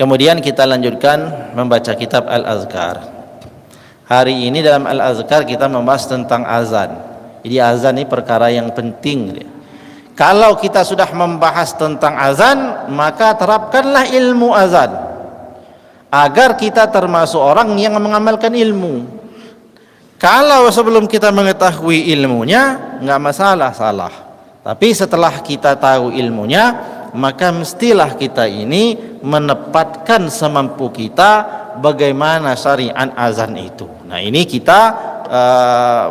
Kemudian kita lanjutkan membaca kitab Al-Azkar. Hari ini dalam Al-Azkar kita membahas tentang azan. Jadi azan ini perkara yang penting. Kalau kita sudah membahas tentang azan, maka terapkanlah ilmu azan agar kita termasuk orang yang mengamalkan ilmu. Kalau sebelum kita mengetahui ilmunya, enggak masalah, salah. Tapi setelah kita tahu ilmunya, maka mestilah kita ini menepatkan semampu kita bagaimana syariat azan itu. Nah, ini kita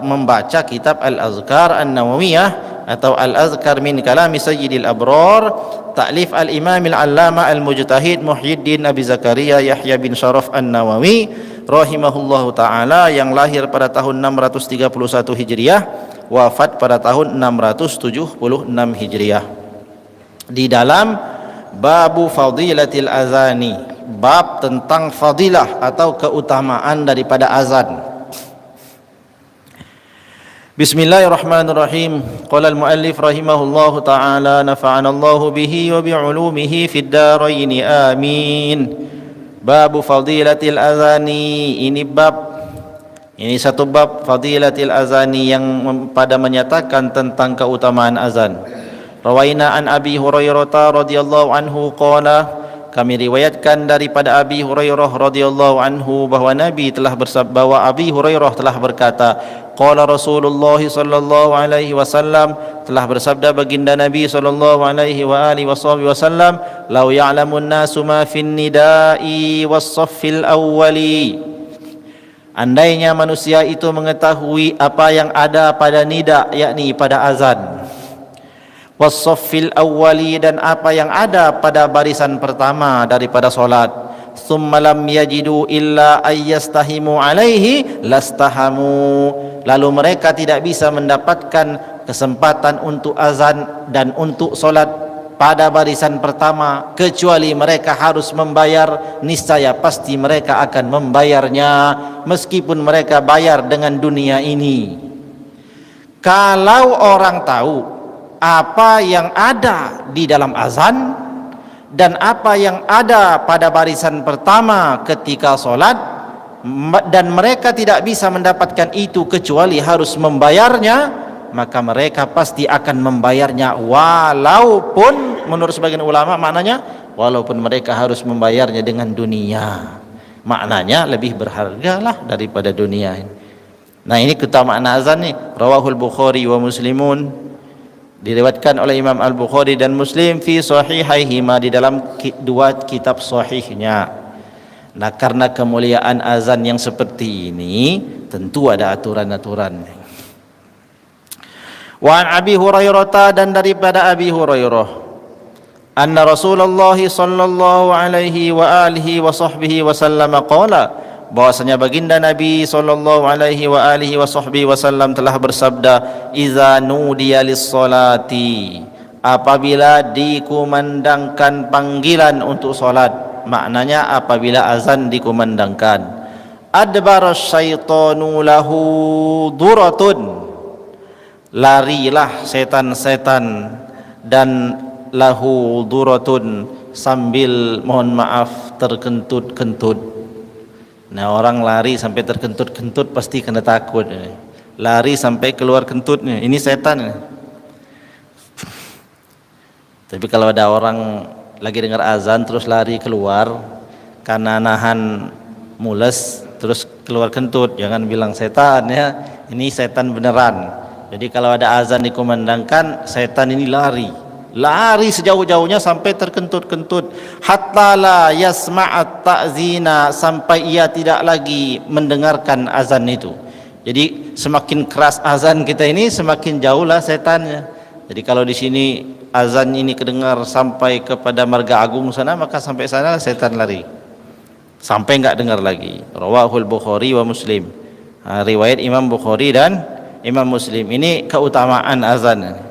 membaca kitab Al-Azkar An-Nawawiyah atau Al-Azkar min kalami Sayyidil Abrar, ta'lif Al-Imam Al-Allamah Al-Mujtahid Muhyiddin Abi Zakaria Yahya bin Sharaf An-Nawawi rahimahullahu ta'ala, yang lahir pada tahun 631 Hijriah, wafat pada tahun 676 Hijriah. Di dalam babu fadilatil azani, bab tentang fadilah atau keutamaan daripada azan. Bismillahirrahmanirrahim. Qala al-muallif rahimahullahu ta'ala, nafa'anallahu bihi wa bi'ulumihi fid dharain amin. Babu fadilatil azani, ini satu bab fadilatil azani yang pada menyatakan tentang keutamaan azan. Rawaina an Abi Hurairah radhiyallahu anhu qala, kami riwayatkan daripada Abi Hurairah radhiyallahu anhu bahwa Nabi telah bersabda, bahwa Abi Hurairah telah berkata, qala Rasulullah sallallahu alaihi wasallam, telah bersabda baginda Nabi sallallahu alaihi wa alihi wasallam, law ya'lamun nasu ma fin nida'i was-saffil awwali, andainya manusia itu mengetahui apa yang ada pada nida, yakni pada azan, was-saffil awwali, dan apa yang ada pada barisan pertama daripada solat, thumma lam yajidu illa ayyastahimu alaihi lastahamu, lalu mereka tidak bisa mendapatkan kesempatan untuk azan dan untuk solat pada barisan pertama kecuali mereka harus membayar, niscaya pasti mereka akan membayarnya meskipun mereka bayar dengan dunia ini. Kalau orang tahu apa yang ada di dalam azan dan apa yang ada pada barisan pertama ketika solat, dan mereka tidak bisa mendapatkan itu kecuali harus membayarnya, maka mereka pasti akan membayarnya, walaupun menurut sebagian ulama maknanya walaupun mereka harus membayarnya dengan dunia, maknanya lebih berharga lah daripada dunia. Nah, ini keutamaan azan nih. Rawahul Bukhari wa Muslimun, diriwayatkan oleh Imam Al-Bukhari dan Muslim fi sahihaihima, di dalam dua kitab sahihnya. Nah, karena kemuliaan azan yang seperti ini tentu ada aturan-aturan. Wa an Abi Hurairah, dan daripada Abi Hurairah, anna Rasulullah sallallahu alaihi wa alihi wa sahbihi wasallam qala, bahwasanya baginda Nabi sallallahu alaihi wa alihi wa sahbihi wasallam telah bersabda, iza nudiya lis-salati, apabila dikumandangkan panggilan untuk salat, maknanya apabila azan dikumandangkan, adbara syaitanu lahu duratun, larilah setan-setan, dan lahu duratun, sambil mohon maaf terkentut-kentut. Nah, orang lari sampai terkentut-kentut pasti kena takut. Lari sampai keluar kentutnya, ini setan. Tapi kalau ada orang lagi dengar azan terus lari keluar karena nahan mules terus keluar kentut, jangan bilang setan ya. Ini setan beneran. Jadi kalau ada azan dikumandangkan, setan ini lari sejauh-jauhnya sampai terkentut-kentut, hatta la yasma'at ta'zina, sampai ia tidak lagi mendengarkan azan itu. Jadi semakin keras azan kita ini, semakin jauhlah setannya. Jadi kalau di sini azan ini kedengar sampai kepada Marga Agung sana, maka sampai sana setan lari, sampai enggak dengar lagi. Rawahul Bukhari wa Muslim, riwayat Imam Bukhari dan Imam Muslim. Ini keutamaan azan.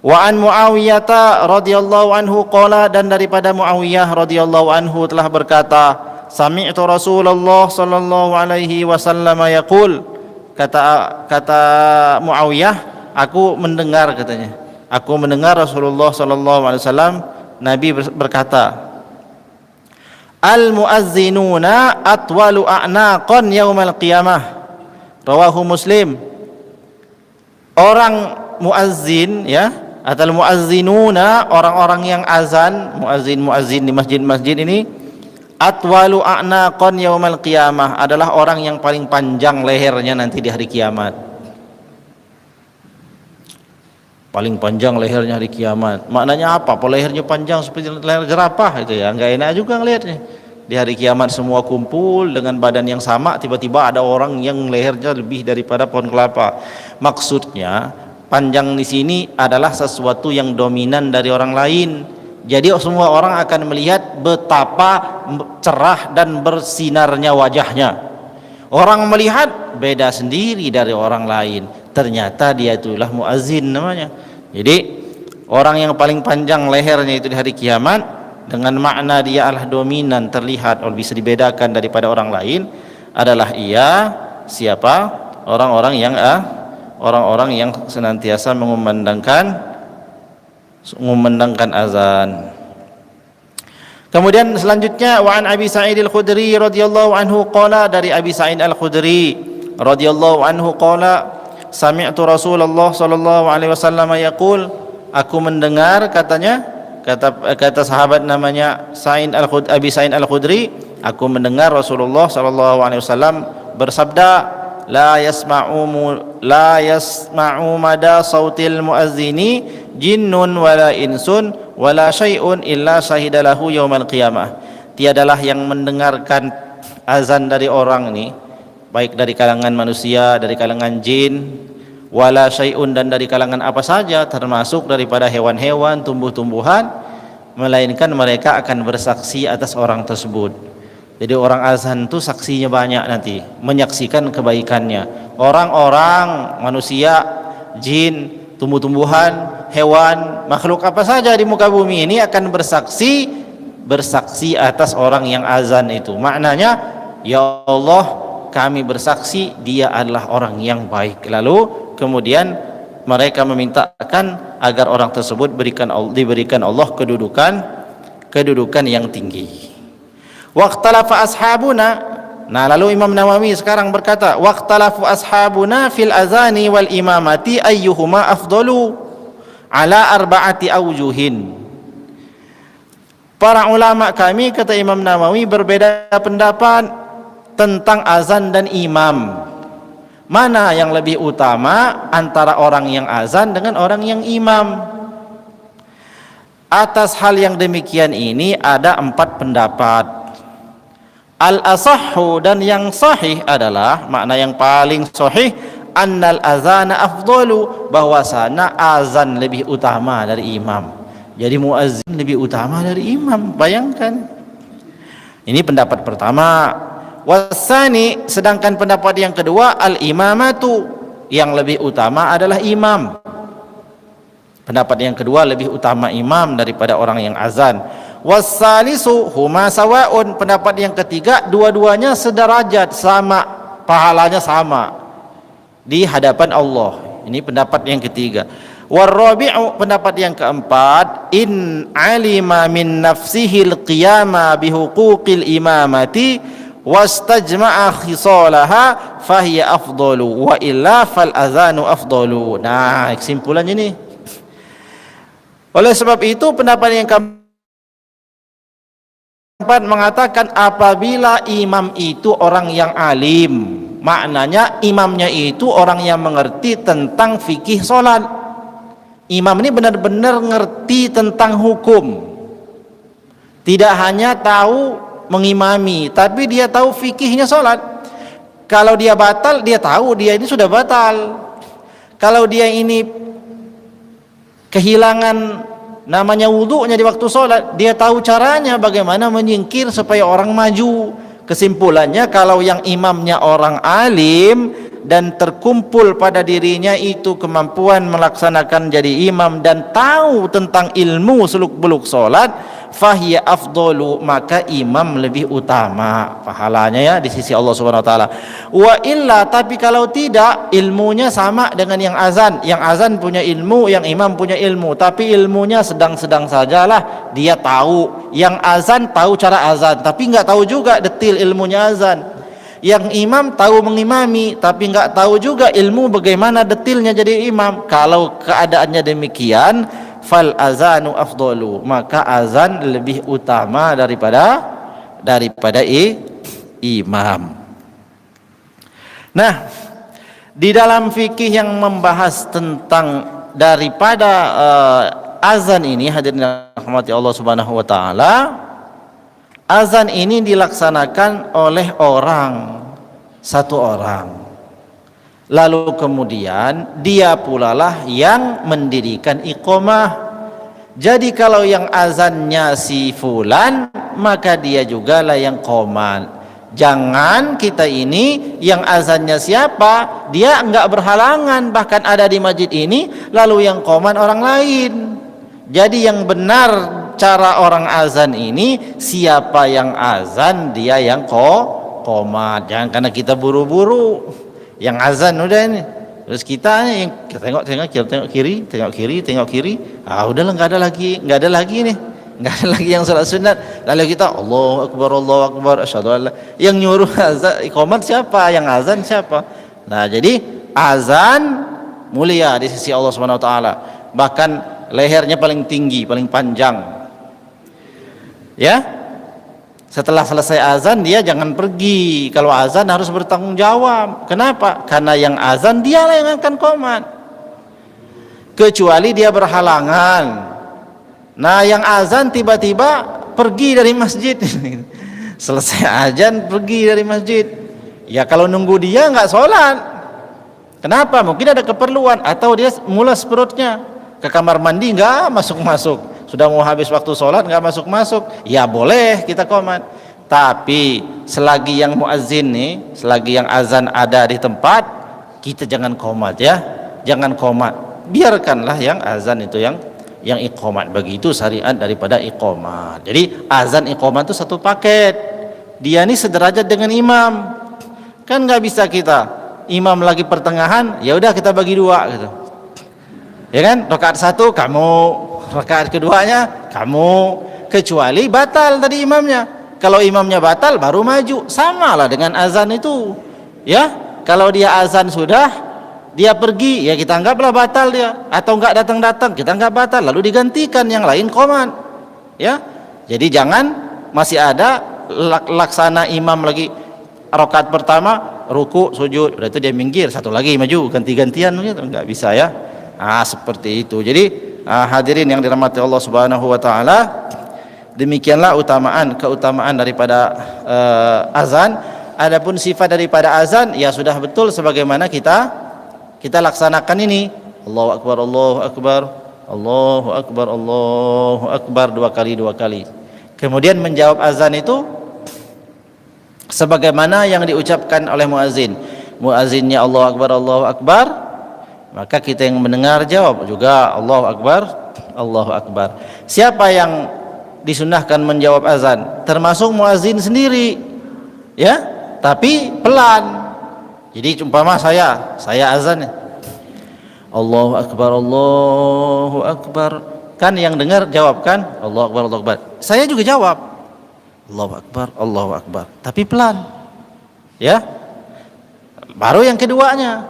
Wa an Muawiyah radhiyallahu anhu qala, dan daripada Muawiyah radhiyallahu anhu telah berkata, sami'tu Rasulullah sallallahu alaihi wasallam yaqul, kata Muawiyah, aku mendengar, katanya, aku mendengar Rasulullah sallallahu alaihi wasallam, Nabi berkata, al muazzinuna atwalu a'naqan yaumal qiyamah. Rawahu Muslim. Orang muazzin ya, atau muazzinuna, orang-orang yang azan, muazzin di masjid-masjid ini, atwalu a'naqan yaumal qiyamah, adalah orang yang paling panjang lehernya nanti di hari kiamat. Paling panjang lehernya hari kiamat. Maknanya apa? Apa lehernya panjang seperti leher jerapah itu ya? Enggak enak juga ngelihatnya. Di hari kiamat semua kumpul dengan badan yang sama, tiba-tiba ada orang yang lehernya lebih daripada pohon kelapa. Maksudnya panjang di sini adalah sesuatu yang dominan dari orang lain. Jadi semua orang akan melihat betapa cerah dan bersinarnya wajahnya. Orang melihat beda sendiri dari orang lain. Ternyata dia itulah muazzin namanya. Jadi orang yang paling panjang lehernya itu di hari kiamat, dengan makna dia adalah dominan, terlihat, bisa dibedakan daripada orang lain, adalah ia siapa? Orang-orang yang senantiasa mengumandangkan azan. Kemudian selanjutnya, wa an Abi Sa'id Al-Khudri radhiyallahu anhu qala, dari Abi Sa'id Al-Khudri radhiyallahu anhu qala, sami'tu Rasulullah sallallahu alaihi wasallam yaqul, aku mendengar, katanya, kata sahabat namanya Abi Sa'id Al-Khudri, aku mendengar Rasulullah sallallahu alaihi wasallam bersabda, la yasma'u mada sautil muazzini jinnun wala insun wala syai'un illa syahidalahu yaumal qiyamah. Tiadalah yang mendengarkan azan dari orang ini, baik dari kalangan manusia, dari kalangan jin, wala syai'un, dan dari kalangan apa saja, termasuk daripada hewan-hewan, tumbuh-tumbuhan, melainkan mereka akan bersaksi atas orang tersebut. Jadi orang azan itu saksinya banyak nanti, menyaksikan kebaikannya. Orang-orang, manusia, jin, tumbuh-tumbuhan, hewan, makhluk apa saja di muka bumi ini akan bersaksi atas orang yang azan itu. Maknanya, ya Allah, kami bersaksi dia adalah orang yang baik. Lalu kemudian mereka memintakan agar orang tersebut diberikan Allah kedudukan yang tinggi. Waqtalafa ashabuna, nah lalu Imam Nawawi sekarang berkata, waqtalafu ashabuna fil azani wal imamati ayyuhuma afdalu ala arba'ati awjuhin. Para ulama kami, kata Imam Nawawi, berbeda pendapat tentang azan dan imam. Mana yang lebih utama antara orang yang azan dengan orang yang imam? Atas hal yang demikian ini ada 4 pendapat. Al-asahhu, dan yang sahih adalah, makna yang paling sahih, annal azana afdalu, bahwasana azan lebih utama dari imam. Jadi muazzin lebih utama dari imam. Bayangkan. Ini pendapat pertama. Wasani, sedangkan pendapat yang kedua, al-imamatu, yang lebih utama adalah imam. Pendapat yang kedua, lebih utama imam daripada orang yang azan. Wassalisu huma sawaun, pendapat yang ketiga, dua-duanya sederajat, sama, pahalanya sama di hadapan Allah. Ini pendapat yang ketiga. Warrabi'u, pendapat yang keempat, in alima min nafsihil qiyama bihuquqil imamati wastajma'a khisalaha fahiya afdalu wa illa fal azanu afdalu. Nah, kesimpulannya ini. Oleh sebab itu, pendapat yang keempat mengatakan apabila imam itu orang yang alim, maknanya imamnya itu orang yang mengerti tentang fikih sholat. Imam ini benar-benar ngerti tentang hukum, tidak hanya tahu mengimami, tapi dia tahu fikihnya sholat. Kalau dia batal, dia tahu dia ini sudah batal. Kalau dia ini kehilangan namanya wudunya di waktu sholat, dia tahu caranya bagaimana menyingkir supaya orang maju. Kesimpulannya, kalau yang imamnya orang alim dan terkumpul pada dirinya itu kemampuan melaksanakan jadi imam dan tahu tentang ilmu seluk-beluk solat, fahiya afdalu, maka imam lebih utama pahalanya ya di sisi Allah Subhanahu wa taala. Wa illa, tapi kalau tidak, ilmunya sama dengan yang azan punya ilmu, yang imam punya ilmu, tapi ilmunya sedang-sedang sajalah. Dia tahu, yang azan tahu cara azan tapi enggak tahu juga detil ilmunya azan. Yang imam tahu mengimami tapi enggak tahu juga ilmu bagaimana detilnya jadi imam. Kalau keadaannya demikian, fal azanu afdalu, maka azan lebih utama daripada imam. Nah, di dalam fikih yang membahas tentang daripada azan ini, hadirin rahmati Allah Subhanahu wa taala, azan ini dilaksanakan oleh satu orang. Lalu kemudian dia pula lah yang mendirikan iqamah. Jadi kalau yang azannya si fulan, maka dia juga lah yang qomat. Jangan kita ini yang azannya siapa, dia enggak berhalangan, bahkan ada di masjid ini, lalu yang qomat orang lain. Jadi yang benar cara orang azan ini, siapa yang azan dia yang qomat. Jangan karena kita buru-buru yang azan udah ini, terus kita yang tengok kiri, udahlah nggak ada lagi nih, nggak ada lagi yang salat sunat, lalu kita Allahu Akbar asyhadu an la, yang nyuruh azan iqamat siapa, yang azan siapa? Nah, jadi azan mulia di sisi Allah Subhanahu wa taala, bahkan lehernya paling tinggi, paling panjang ya. Setelah selesai azan dia jangan pergi. Kalau azan harus bertanggung jawab. Kenapa? Karena yang azan dialah yang akan qomat. Kecuali dia berhalangan. Nah, yang azan tiba-tiba pergi dari masjid. Selesai azan pergi dari masjid. Ya kalau nunggu dia nggak sholat. Kenapa? Mungkin ada keperluan, atau dia mulas perutnya, ke kamar mandi nggak masuk-masuk. Sudah mau habis waktu sholat nggak masuk-masuk, ya boleh kita qomat. Tapi selagi yang muazzin nih, selagi yang azan ada di tempat, kita jangan qomat ya, jangan qomat. Biarkanlah yang azan itu yang iqamat. Begitu syariat daripada iqamat. Jadi azan iqamat itu satu paket. Dia ini sederajat dengan imam. Kan nggak bisa kita imam lagi pertengahan, ya udah kita bagi dua gitu. Ya kan, rakaat satu kamu, rakaat keduanya kamu, kecuali batal tadi imamnya. Kalau imamnya batal baru maju, samalah dengan azan itu ya. Kalau dia azan sudah dia pergi, ya kita anggaplah batal dia, atau enggak datang kita anggap batal, lalu digantikan yang lain qomat ya. Jadi jangan masih ada laksana imam lagi rakaat pertama ruku sujud, berarti dia minggir, satu lagi maju, ganti-gantian gitu, enggak bisa ya. Seperti itu. Jadi hadirin yang dirahmati Allah Subhanahu wa taala, demikianlah keutamaan daripada azan. Adapun sifat daripada azan ya sudah betul sebagaimana kita laksanakan ini. Allahu akbar, Allahu akbar, Allahu akbar, Allahu akbar, dua kali. Kemudian menjawab azan itu sebagaimana yang diucapkan oleh muazin. Muazinnya Allahu akbar, Allahu akbar, maka kita yang mendengar jawab juga Allahu Akbar, Allahu Akbar. Siapa yang disunnahkan menjawab azan? Termasuk muazin sendiri ya, tapi pelan. Jadi umpama saya azan, Allahu Akbar, Allahu Akbar, kan yang dengar jawab kan Allahu Akbar, Allahu Akbar. Saya juga jawab Allahu Akbar, Allahu Akbar, tapi pelan ya. Baru yang keduanya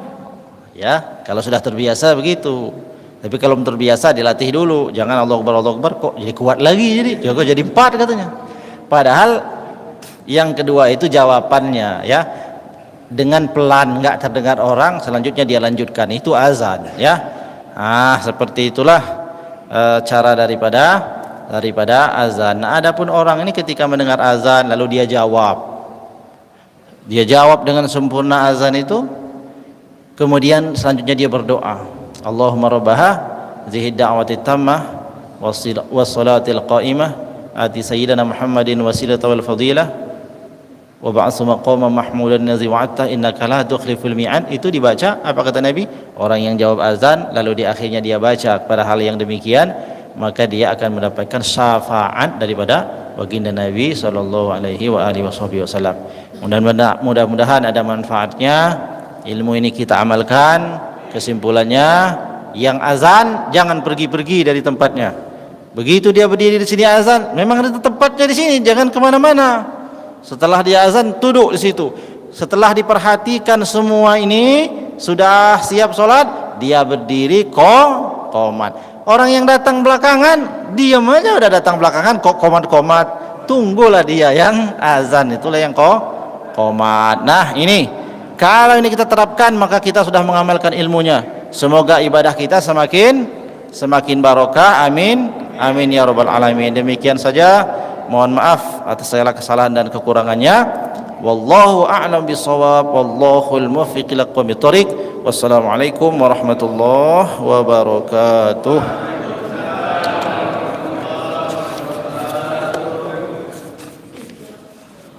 ya, kalau sudah terbiasa begitu. Tapi kalau belum terbiasa dilatih dulu, jangan Allahu Akbar kok jadi kuat lagi, jadi 4 katanya. Padahal yang kedua itu jawabannya ya dengan pelan, enggak terdengar orang, selanjutnya dia lanjutkan, itu azan ya. Seperti itulah cara daripada azan. Nah, adapun orang ini ketika mendengar azan lalu dia jawab dengan sempurna azan itu, kemudian selanjutnya dia berdoa, Allahumma rabbaha hadhihi da'wati tammah wassalatil qa'imah ati sayyidina Muhammadin wasilata wal fadilah wa ba'atsu maqaman mahmudan allazi wa'adta innaka la tukhliful mi'ad, itu dibaca. Apa kata Nabi? Orang yang jawab azan lalu di akhirnya dia baca pada hal yang demikian, maka dia akan mendapatkan syafaat daripada baginda Nabi sallallahu alaihi wa alihi wasallam. Mudah-mudahan ada manfaatnya ilmu ini kita amalkan. Kesimpulannya, yang azan jangan pergi-pergi dari tempatnya. Begitu dia berdiri di sini azan, memang ada tempatnya di sini, jangan kemana-mana. Setelah dia azan, duduk di situ. Setelah diperhatikan semua ini, sudah siap sholat, dia berdiri qomat. Orang yang datang belakangan, diam aja, udah datang belakangan kok qomat. Tunggulah dia yang azan, itulah yang qomat. Nah ini, kalau ini kita terapkan, maka kita sudah mengamalkan ilmunya. Semoga ibadah kita semakin barokah. Amin, amin ya rabbal alamin. Demikian saja, mohon maaf atas segala kesalahan dan kekurangannya. Wallahu a'lam bishawab, wallahul muwaffiq ila aqwamit thoriq. Wassalamualaikum warahmatullahi wabarakatuh.